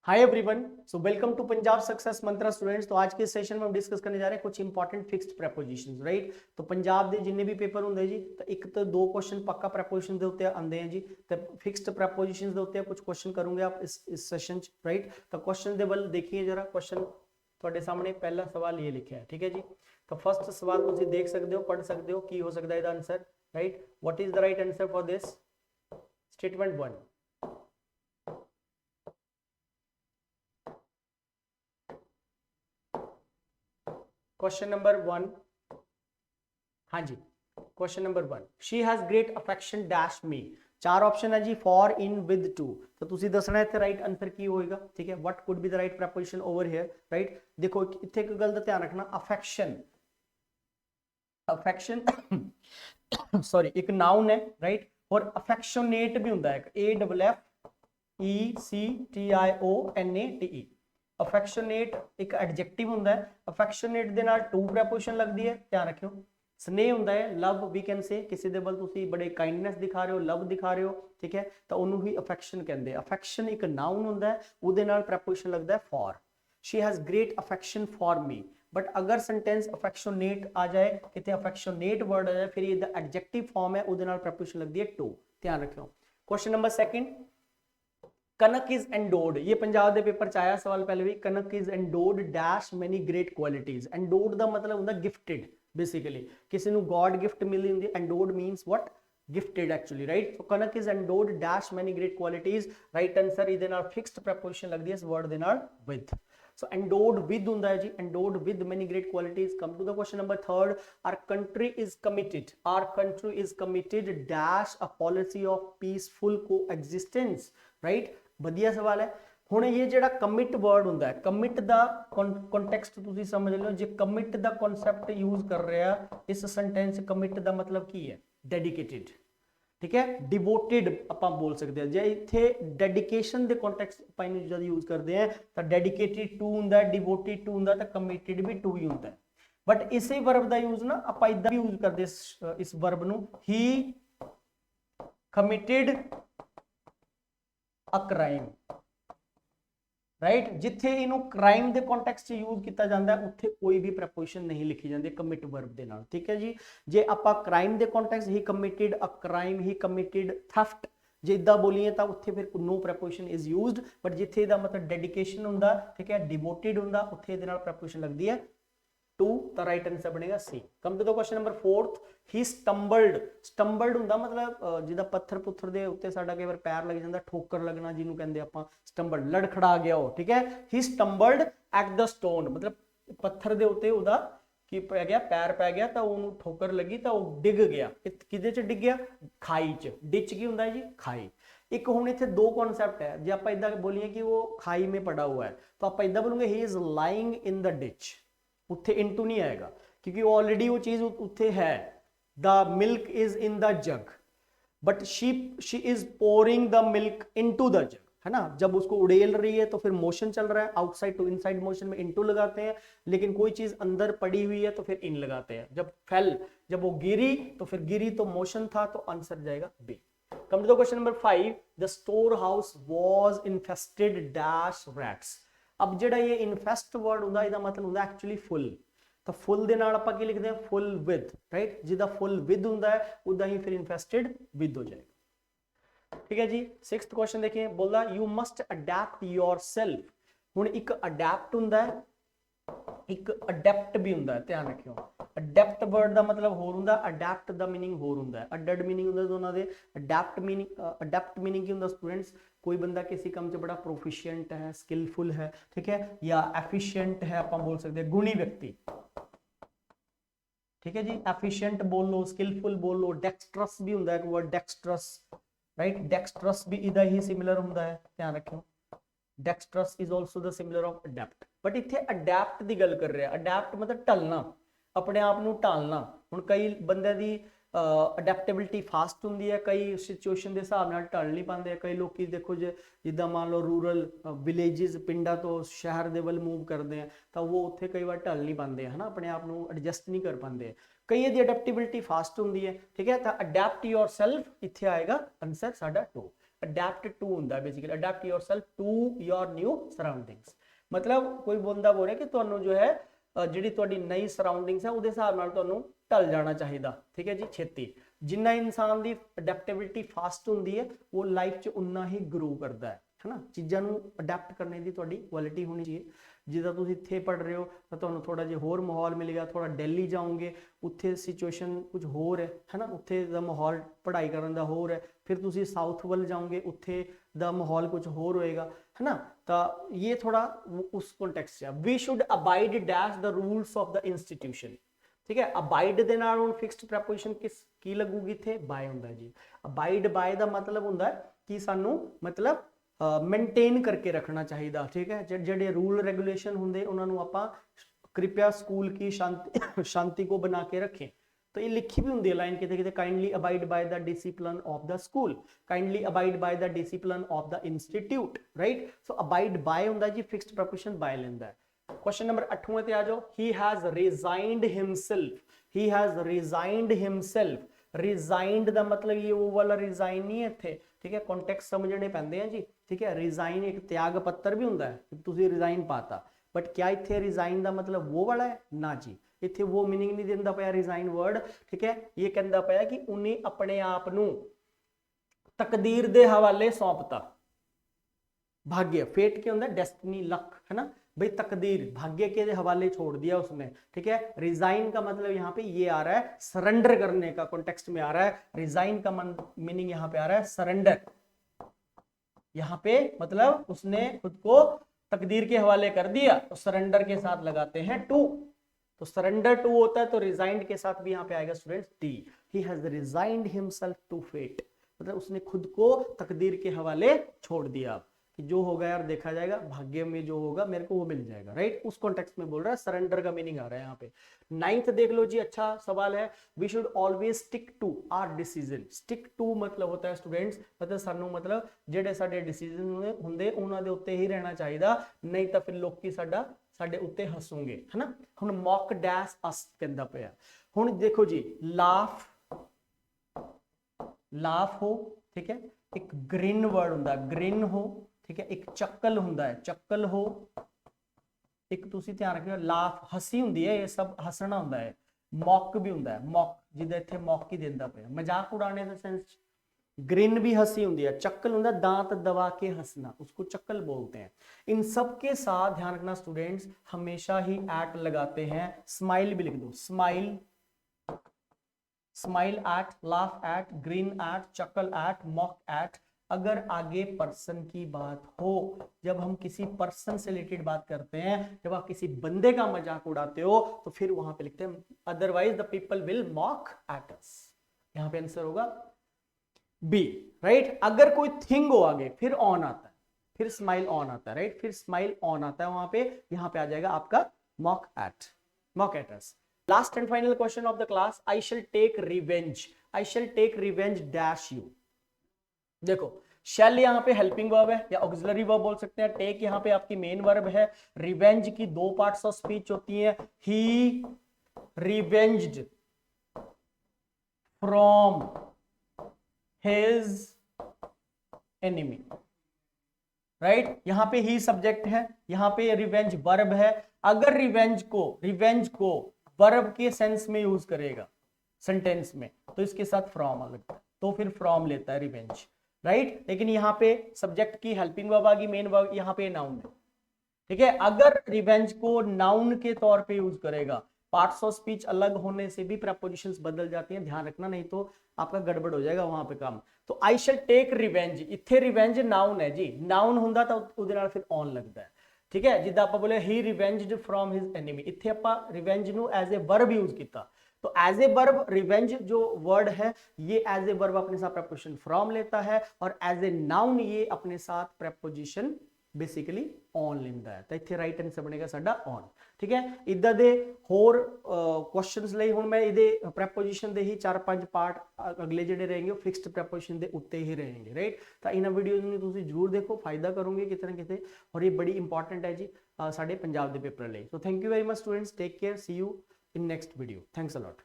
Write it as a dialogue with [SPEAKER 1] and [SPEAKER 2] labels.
[SPEAKER 1] Hi everyone, so welcome to Punjab success mantra students. तो आज के सेशन में हम डिस्कस करने जा रहे हैं कुछ इंपॉर्टेंट फिक्स्ड प्रेपोजिशंस, राइट। तो पंजाब के जिन्ने भी पेपर होंगे जी, तो एक तो दो क्वेश्चन पक्का प्रेपोजिशन के उत्ते आते हैं जी। तो फिक्स्ड प्रेपोजिशंस के उत्ते कुछ क्वेश्चन करूंगे आप इस सेशन च, राइट। तो क्वेश्चन के बल देखिए जरा। क्वेश्चन ਤੁਹਾਡੇ सामने पहला सवाल ये लिखा है, ठीक है जी। तो फर्स्ट सवाल तुम देख सकते हो, पढ़ सकते हो की हो सकता है answer, right. What is the right answer for this statement 1? Question number 1, हाँ जी। Question number 1, she has great affection dash me. चार ऑप्शन है जी, फॉर, इन, विद, टू। तो तुसी दसना है राइट आंसर की होएगा, ठीक है। What could be the right preposition over here, right. देखो इत्थे एक गल दा ध्यान रखना, अफेक्शन, अफेक्शन सॉरी एक नाउन है, राइट। और अफेक्शनेट भी होंदा है, AFFECTIONATE। अफेक्शनेट एक एडजेक्टिव होंदा है। अफेक्शनेट दे नाल टू प्रेपोजिशन लगदी है, ध्यान रखियो। स्नेह होंदा है, लव वी कैन से, किसी दे बल तुसी बड़े काइंडनेस दिखा रहे हो, लव दिखा रहे हो, ठीक है, तो उन्होंने ही अफेक्शन कहते हैं। अफेक्शन एक नाउन होंदा है, उहदे नाल प्रेपोजिशन लगदा है for. She has great affection for me. But अगर सेंटेंस अफेक्शनेट आ जाए, कितने अफेक्शनेट वर्ड आ जाए, फिर ये एडजेक्टिव फॉर्म है, उहदे नाल प्रेपोजिशन लगदी है टू, ध्यान रखियो। Question number 2, Kanak is endowed. ये पंजाब के पेपर च आया सवाल पहले भी। Kanak is endowed dash many great qualities. Endowed का मतलब होता गिफ्टेड, बेसिकली किसी को गॉड गिफ्ट मिली होंगी। Endowed means what, gifted actually, right. तो Kanak is endowed dash many great qualities, right answer. इहदे नाल फिक्स्ड प्रेपोजिशन लगदी है इस वर्ड दे नाल विद। So endowed with ਹੁੰਦਾ है जी, endowed with many great qualities। Come to the question number 3, our country is committed, our country is committed dash a policy of peaceful coexistence, right। ਵਧੀਆ ਸਵਾਲ ਹੈ। ਹੁਣ ਇਹ ਜਿਹੜਾ ਕਮਿਟ ਵਰਡ ਹੁੰਦਾ ਹੈ, ਕਮਿਟ ਦਾ ਕੰਟੈਕਸਟ ਤੁਸੀਂ ਸਮਝ ਲਿਓ। ਜੇ ਕਮਿਟ ਦਾ ਕਨਸੈਪਟ ਯੂਜ਼ ਕਰ ਰਿਹਾ ਇਸ ਸੈਂਟੈਂਸ, ਕਮਿਟ ਦਾ ਮਤਲਬ ਕੀ ਹੈ, ਡੈਡੀਕੇਟਿਡ, ठीक है। डिवोटेड ਆਪਾਂ बोल सकते हैं। जे इत्थे डेडिकेशन के कॉन्टेक्स्ट ਆਪਾਂ ਇਹਨੂੰ जब यूज करते हैं तो डेडिकेटेड टू ਹੁੰਦਾ है, डिवोटेड टू ਹੁੰਦਾ तो कमिटेड भी टू ही ਹੁੰਦਾ है। बट इसे वर्ब का यूज ना ਆਪਾਂ इदा भी यूज करते इस वर्ब ਨੂੰ, ही कमिटेड अ क्राइम, राइट। जिथे इनू क्राइम के कॉन्टेक्स्ट यूज किया जाता है, उत्थे कोई भी प्रपोजिशन नहीं लिखी जाती कमिट वर्ब के नाल, ठीक है जी। जे आपां क्राइम के कॉन्टेक्स्ट ही कमिटेड अ क्राइम, ही कमिटेड थेफ्ट, जे इदा बोलीए तो उत्थे फिर no preposition is used. But जिथे इहदा मतलब डेडिकेशन हुंदा, ठीक है, डिवोटेड हुंदा, उत्थे इहदे नाल प्रपोजिशन लगदी है टू। तो राइट आंसर बनेगा C. Come to the question number 4, he stumbled. Stumbled हुंदा मतलब जिदा पत्थर पुत्थर दे उत्ते साडा कई बार पैर लग जांदा, ठोकर लगना जिन्हों कहंदे आपां स्टंबल्ड, लड़खड़ा गया हो, ठीक है। ही स्टंबल्ड एट द स्टोन, मतलब पत्थर दे उत्ते उहदा की पै गया, पैर पै गया, तो उहनूं ठोकर लगी तो वह डिग गया। किदे च डिग गया, खाई च। डिच की हुंदा जी, खाई। एक हुण इत्थे दो कॉन्सैप्ट है। जे आपां इदां बोलीए कि वो खाई में पड़ा हुआ है, तो आपां इदां बोलोगे he is lying in the ditch, उत्थे इनटू नहीं आएगा क्योंकि ऑलरेडी वो चीज उत्थे है। The milk is in the jug, but she is pouring the milk into the जग, है ना। जब उसको उड़ेल रही है तो फिर मोशन चल रहा है, आउटसाइड टू इनसाइड मोशन में इनटू लगाते हैं। लेकिन कोई चीज अंदर पड़ी हुई है तो फिर इन लगाते हैं। जब फेल, जब वो गिरी तो फिर गिरी तो मोशन था, तो आंसर जाएगा B. Come to the question number 5, the store house was infested dash rats. अब जेड़ा ये इन्फेस्ट वर्ड होंदा, इसदा मतलब होंदा एक्चुअली फुल। तो फुल दे नाल आपां की लिखदे हैं, फुल विद, राइट। जिदा फुल विद होंदा है उदा ही फिर इन्फेस्टेड विद हो जाएगा, ठीक है जी। 6th क्वेश्चन देखिए, बोलदा यू मस्ट अडैप्ट योरसेल्फ। हुण एक अडैप्ट होंदा है, एक अडेप्ट भी होंदा है, ध्यान रखियो। अडेप्ट वर्ड का मतलब होर हुंदा, अडेप्ट दा मीनिंग होर हुंदा है। अडड मीनिंग हुंदा दोनों दे। अडेप्ट मीनिंग की हुंदा स्टूडेंट्स, कोई बंदा किसी काम च बड़ा प्रोफिशिएंट है, स्किलफुल है, ठीक है, या एफिशिएंट है, आपां बोल सकते हैं गुणी व्यक्ति, ठीक है जी। एफिशिएंट बोल लो, स्किलफुल बोल लो। डेक्सट्रस भी हुंदा है एक वर्ड, डेक्सट्रस, राइट। डेक्सट्रस भी इदा ही सिमिलर हुंदा है, ध्यान रखियो। Dexterous is also the similar of adept. But इत्थे अडेप्ट की गल कर रहे हैं। अडेप्ट मतलब ढलना, अपने आप को ढालना। हुण कई बंदे दी अडेप्टेबिलिटी फास्ट होंगी है, कई सिचुएशन के हिसाब नाल ढल नहीं पाते। कई लोग देखो जे जिद्दां मान लो रूरल विलेजिज, पिंडा तो शहर के वल मूव करते हैं, तो वो उत्थे कई बार ढल नहीं पाते, है ना, अपने आप को एडजस्ट नहीं कर पाते। कई दी अडेप्टेबिलिटी फास्ट होंगी है, ठीक है। तो अडेप्ट योरसेल्फ इत्थे आएगा आंसर साडा 2। अडैप्ट टू ਹੁੰਦਾ basically adapt yourself to your new surroundings मतलब कोई बंदा बोल रहा है कि ਤੁਹਾਨੂੰ जो है ਜਿਹੜੀ ਤੁਹਾਡੀ ਨਈ ਸਰਾਊਂਡਿੰਗਸ ਹੈ ਉਹਦੇ ਹਿਸਾਬ ਨਾਲ ਤੁਹਾਨੂੰ ਢਲ ਜਾਣਾ ਚਾਹੀਦਾ ਠੀਕ ਹੈ ਜੀ ਛੇਤੀ ਜਿੰਨਾ ਇਨਸਾਨ ਦੀ ਅਡੈਪਟੇਬਿਲਿਟੀ ਫਾਸਟ ਹੁੰਦੀ ਹੈ ਉਹ ਲਾਈਫ 'ਚ ਉਨਾ ਹੀ ਗਰੋ ਕਰਦਾ ਹੈ ਹਨਾ ਚੀਜ਼ਾਂ ਨੂੰ ਅਡੈਪਟ ਕਰਨੇ ਦੀ ਤੁਹਾਡੀ ਕੁਆਲਿਟੀ ਹੋਣੀ ਚਾਹੀਏ ਜਿੱਦਾਂ ਤੁਸੀਂ ਇੱਥੇ ਪੜ ਰਹੇ ਹੋ ਤਾਂ ਤੁਹਾਨੂੰ ਥੋੜਾ ਜਿਹਾ ਹੋਰ ਮਾਹੌਲ ਮਿਲੇਗਾ ਥੋੜਾ ਦਿੱਲੀ ਜਾਓਗੇ ਉੱਥੇ ਸਿਚੁਏਸ਼ਨ ਕੁਝ ਹੋਰ ਹੈ ਹਨਾ ਉੱਥੇ ਦਾ ਮਾਹੌਲ ਪੜ੍ਹਾਈ ਕਰਨ ਦਾ ਹੋਰ ਹੈ फिर तुसी साउथ वाल जाओगे उत्थे दा माहौल कुछ होर होएगा है ना तो ये थोड़ा उस कॉन्टेक्स्ट है we should abide dash the rules of the institution ठीक है अबाइड दे नाल हुण फिक्स्ड प्रैपोजिशन किस की लगूगी इत्थे बाय हुंदा जी अबाइड बाय दा मतलब हुंदा कि सानू मतलब मेनटेन करके रखना चाहिए ठीक है जिहड़े रूल रेगुलेशन हुंदे उन्हां नू आपां कृपया स्कूल की शांति को बना के रखें तो ये लिखी भी होंगी लाइन किते किते kindly abide by the discipline of the school kindly abide by the discipline of the institute right so abide by हुंदा जी फिक्स्ड प्रपोजिशन बाय लेंदा है क्वेश्चन नंबर 8वें ते आ जाओ he has resigned himself resigned दा मतलब ये वो वाला रिजाइन नहीं है इत्थे ठीक है कॉन्टेक्स्ट समझने पैंदे हैं जी ठीक है रिजाइन एक त्याग पत्र भी हुंदा है तुसीं रिजाइन पाता बट क्या इत्थे रिजाइन दा मतलब वो वाला है ना जी इत्थे वो मीनिंग नहीं दिंदा पाया रिजाइन वर्ड ठीक है ये कहंदा पाया कि उन्हें अपने आप नू तकदीर दे हवाले सौंपता भाग्य फेट क्या होंदा डेस्टिनी लक है ना भाई तकदीर भाग्य के हवाले छोड़ दिया उसने ठीक है रिजाइन का मतलब यहाँ पे ये आ रहा है सरेंडर करने का कॉन्टेक्स्ट में आ रहा है रिजाइन का मीनिंग यहाँ पे आ रहा है सरेंडर यहाँ पे मतलब उसने खुद को तकदीर के हवाले कर दिया तो सरेंडर के साथ लगाते हैं टू तो सरेंडर टू होता है तो रिजाइंड के साथ भी यहाँ पे आएगा स्टूडेंट्स टी he has resigned himself to fate मतलब उसने खुद को तकदीर के हवाले छोड़ दिया कि जो होगा यार देखा जाएगा भाग्य में जो होगा मेरे को वो मिल जाएगा राइट उस कॉन्टेक्स्ट में बोल रहा है सरेंडर का मीनिंग आ रहा है यहाँ पे 9th देख लो जी अच्छा सवाल है we should always stick to our decision stick to मतलब होता है स्टूडेंट्स मतलब सानू मतलब जेडे साडे डिसीजन हुंदे उन्हां दे उत्ते ही रहना चाहिए नहीं तो फिर लोकी साडा साडे उत्ते हसूंगे है ना हुण मॉक डैश अस कहंदा पिया हुण देखो जी लाफ हो ठीक है एक ग्रिन वर्ड हुंदा ग्रिन हो ठीक है एक चक्कल हुंदा है चक्कल हो एक तुसी ध्यान रखियो लाफ हसी हुंदी है ये सब हसना हुंदा है मॉक भी हुंदा है मॉक जिद्दां इत्थे मॉक ही दिंदा पिया मजाक उड़ाने दे सेंस ग्रिन भी हंसी होती है चक्कल होता है दांत दबा के हंसना उसको चक्कल बोलते हैं इन सब के साथ ध्यान रखना स्टूडेंट्स हमेशा ही एट लगाते हैं स्माइल भी लिख दो smile at laugh at grin at chuckle at mock at अगर आगे पर्सन की बात हो जब हम किसी पर्सन से रिलेटेड बात करते हैं जब आप किसी बंदे का मजाक उड़ाते हो तो फिर वहां पे लिखते हैं otherwise the people will mock at अस यहां पे आंसर होगा बी राइट अगर कोई थिंग हो आगे फिर ऑन आता है फिर स्माइल ऑन आता है राइट फिर स्माइल ऑन आता है वहां पे यहां पे आ जाएगा आपका mock at us last and final question of the class I shall take revenge dash you देखो शैल यहाँ पे हेल्पिंग वर्ब है या ऑक्सिलरी वर्ब बोल सकते हैं टेक यहाँ पे आपकी मेन वर्ब है रिवेंज की दो पार्ट्स ऑफ स्पीच होती है ही रिवेंज्ड फ्रॉम his enemy राइट यहां पे ही सब्जेक्ट है यहां पे रिवेंज वर्ब है अगर रिवेंज को वर्ब के सेंस में यूज करेगा सेंटेंस में तो इसके साथ फ्रॉम लगता है तो फिर फ्रॉम लेता है रिवेंज राइट लेकिन यहां पे सब्जेक्ट की हेल्पिंग वर्ब आ गई मेन वर्ब यहां पे नाउन है ठीक है अगर रिवेंज को नाउन के तौर पे यूज करेगा पार्ट्स ऑफ स्पीच अलग होने से भी प्रपोजिशंस बदल जाती हैं ध्यान रखना नहीं तो आपका गड़बड़ हो जाएगा वहां पे काम तो आई शैल टेक रिवेंज इत्थे रिवेंज नाउन है जी नाउन हुंदा तो उहदे नाल फिर ऑन लगदा है ठीक है जिद्दां आपां बोले ही रिवेंज्ड फ्रॉम हिज एनिमी इत्थे आपां रिवेंज नू एज ए वर्ब यूज किया तो एज ए वर्ब रिवेंज जो वर्ड है ये एज ए वर्ब अपने साथ प्रपोजिशन फ्रॉम लेता है और एज ए नाउन ये अपने साथ प्रपोजिशन बेसिकली ऑन लेंदा है तो इत्थे राइट आंसर बनेगा साडा ऑन ठीक है इदा दे होर क्वेश्चंस लई हुण मैं इहदे प्रपोजिशन दे ही 4-5 पार्ट अगले जेडे रहेंगे फिक्स्ड प्रपोजिशन दे उत्ते ही रहेंगे राइट तो इन्हां वीडियोस नूं तुसीं जरूर देखो फायदा करोगे किते ना किते और ये बड़ी इंपॉर्टेंट है जी साडे पंजाब दे पेपर लई so thank you very much students take care see you in next video thanks a lot